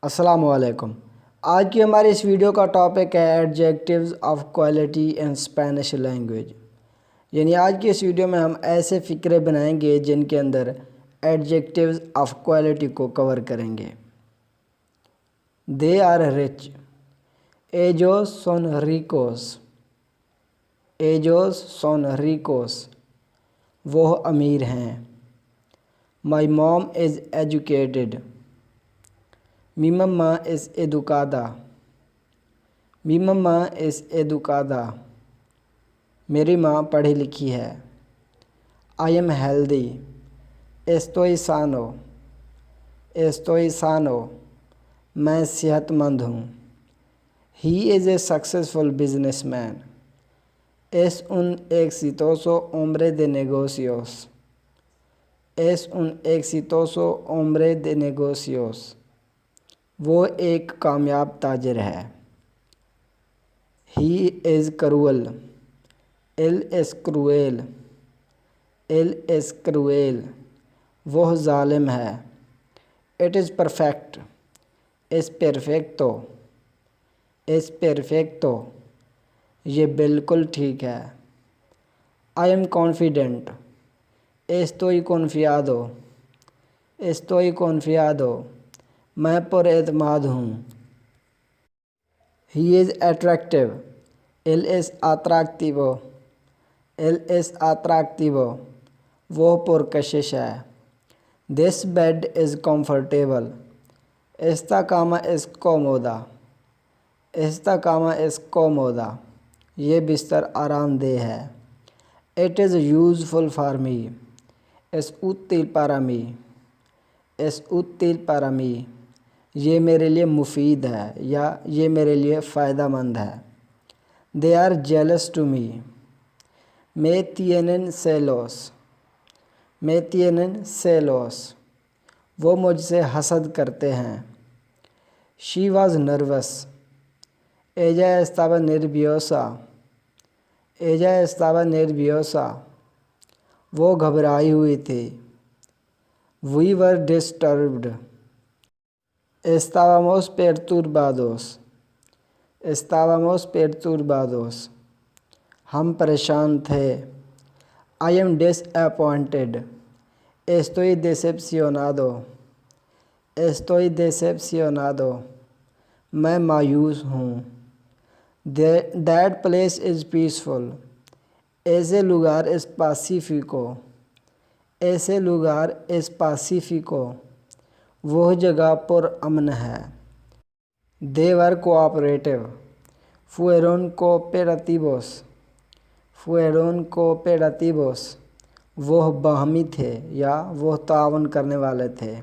अस्सलाम वालेकुम। आज की हमारी इस वीडियो का टॉपिक है adjectives of quality in Spanish language. यानी आज की इस वीडियो में हम ऐसे फ़िक्रे बनाएंगे जिनके अंदर एडजेक्टिव्स ऑफ क्वालिटी को कवर करेंगे। दे आर रिच, एजोस सोन रिकोस, एजोस सोन रिकोस, वो अमीर हैं। My mom is educated, Mi mamá es educada. Mi mamá es educada. मेरी माँ पढ़ी लिखी है। I am healthy. Estoy sano. Estoy sano. मैं सेहतमंद हूँ। He is a successful businessman. Es un exitoso hombre de negocios. Es un exitoso hombre de negocios. वो एक कामयाब ताजिर है। He is cruel. Él es cruel. Él es cruel. वह ज़ालिम है। It is perfect. Es perfecto. Es perfecto. ये बिल्कुल ठीक है। I am confident. Estoy confiado. Estoy confiado. मैं पुरएतमाद हूँ। He is attractive. Él es atractivo. Él es atractivo. वो पुरकशिश है। This bed is comfortable. Esta cama es cómoda. Esta cama es cómoda. ये बिस्तर आरामदेह है। It is useful for me. Es útil para mí. Es útil para mí. ये मेरे लिए मुफीद है या ये मेरे लिए फ़ायदामंद है। They are jealous to me. Me tienen celos. Me tienen celos. वो मुझसे हसद करते हैं। She was nervous. Ella estaba nerviosa. Ella estaba nerviosa. वो घबराई हुई थी। We were disturbed. Estábamos perturbados. Estábamos perturbados. हम परेशान थे। I am disappointed. Estoy decepcionado. Estoy decepcionado. मैं मायूस हूँ। That place is peaceful. Ese lugar es pacífico. Ese lugar es pacífico. वह जगह पुरअमन है। They were cooperative. Fueron cooperativos. Fueron cooperativos. वह बाहमी थे या वह तावन करने वाले थे।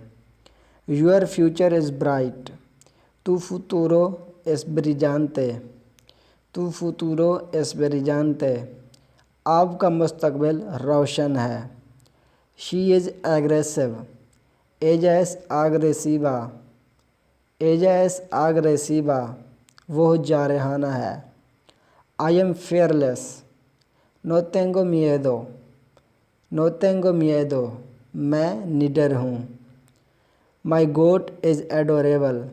Your future is bright. Tu futuro es brillante. Tu futuro es brillante. आपका मुस्तकबिल रोशन है। She is aggressive. Ella es agresiva. Ella es agresiva. वह जारहाना है। I am fearless. No tengo miedo. No tengo miedo. मैं निडर हूँ। My goat is adorable.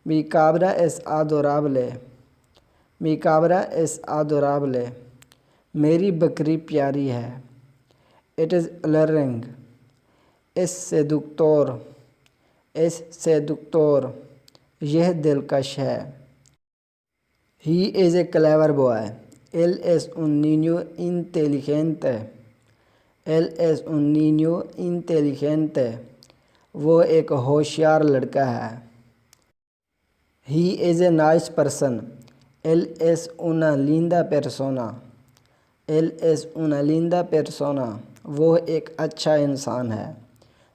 Mi cabra es adorable. Mi cabra es adorable. मेरी बकरी प्यारी है। It is alluring. Es seductor. Es seductor. यह दिलकश है। He is a clever boy. Él es un niño inteligente. Él es un niño inteligente. वो एक होशियार लड़का है। He is a nice person. Él es una linda persona. Él es una linda persona. वो एक अच्छा इंसान है।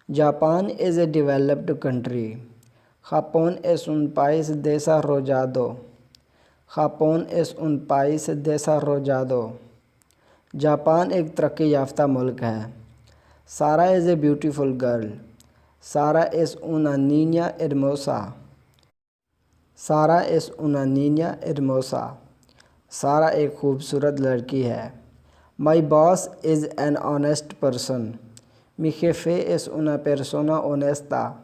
Japan is a developed country. Japón es un país desarrollado. Japón es un país desarrollado. Japan एक तरक्की याफ्ता मुल्क है। Sara is a beautiful girl. Sara es una niña hermosa. Sara es una niña hermosa. सारा एक खूबसूरत लड़की है। My boss is an honest person. Mi jefe es una persona honesta.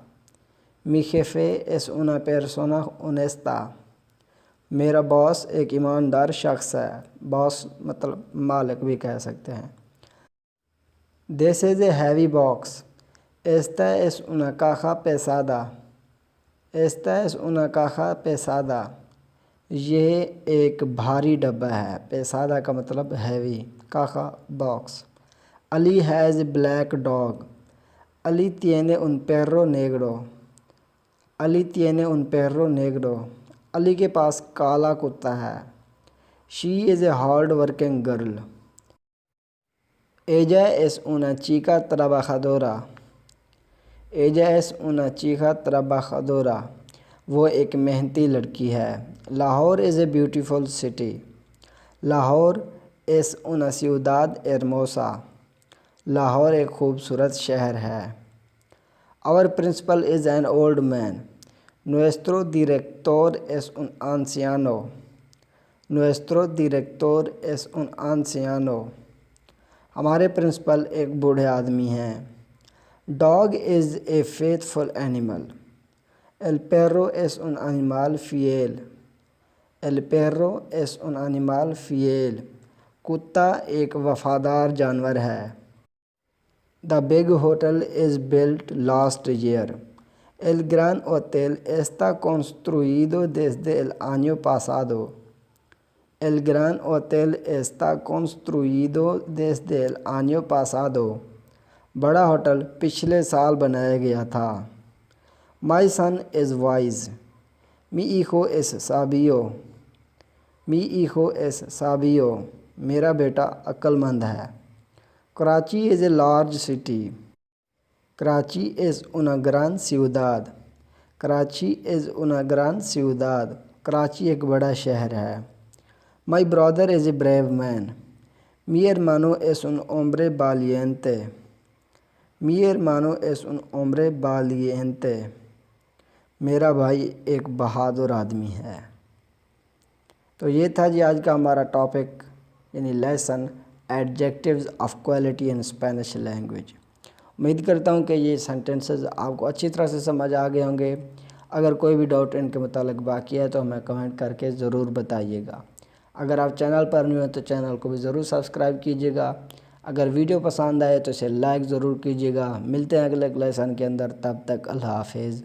Mi jefe es una persona honesta. मेरा boss एक ईमानदार शख्स है। बॉस मतलब मालिक भी कह सकते हैं। This is a heavy box. Esta es una caja pesada. Esta es una caja pesada. ये एक भारी डब्बा है। पेसादा का मतलब हैवी, काखा box. Ali has black dog. Ali tiene un perro negro. Ali tiene un perro negro. Ali के पास काला कुत्ता है। She is a hard working girl. Ella es una chica trabajadora. Ella es una chica trabajadora. वो एक मेहनती लड़की है। Lahore is a beautiful city. Lahore es una ciudad hermosa. Lahore एक खूबसूरत शहर है। Our principal is an old man. Nuestro director es un anciano. Nuestro director es un anciano. हमारे प्रिंसिपल एक बूढ़े आदमी हैं। Dog is a faithful animal. El perro es un animal fiel. El perro es un animal fiel. कुत्ता एक वफादार जानवर है। The big hotel is built last year. El gran hotel está construido desde el año pasado. El gran hotel está construido desde el año pasado. बड़ा hotel पिछले साल बनाया गया था। My son is wise. Mi hijo es sabio. Mi hijo es sabio. मेरा बेटा अक्लमंद है। Karachi is a large city. Karachi is una gran ciudad. Karachi is una gran ciudad. Karachi एक बड़ा शहर है। My brother is a brave man. Mi hermano es un hombre valiente. Mi hermano es un hombre valiente. मेरा भाई एक बहादुर आदमी है। तो ये था जी आज का हमारा टॉपिक यानी lesson adjectives of quality in Spanish language. उम्मीद करता हूँ कि ये सेंटेंसेस आपको अच्छी तरह से समझ आ गए होंगे। अगर कोई भी डाउट इनके मुतालिक बाकी है तो हमें कमेंट करके ज़रूर बताइएगा। अगर आप चैनल पर न्यू हैं तो चैनल को भी ज़रूर सब्सक्राइब कीजिएगा। अगर वीडियो पसंद आए तो इसे लाइक ज़रूर कीजिएगा। मिलते हैं अगले लेसन के अंदर, तब तक अल्लाह हाफिज़।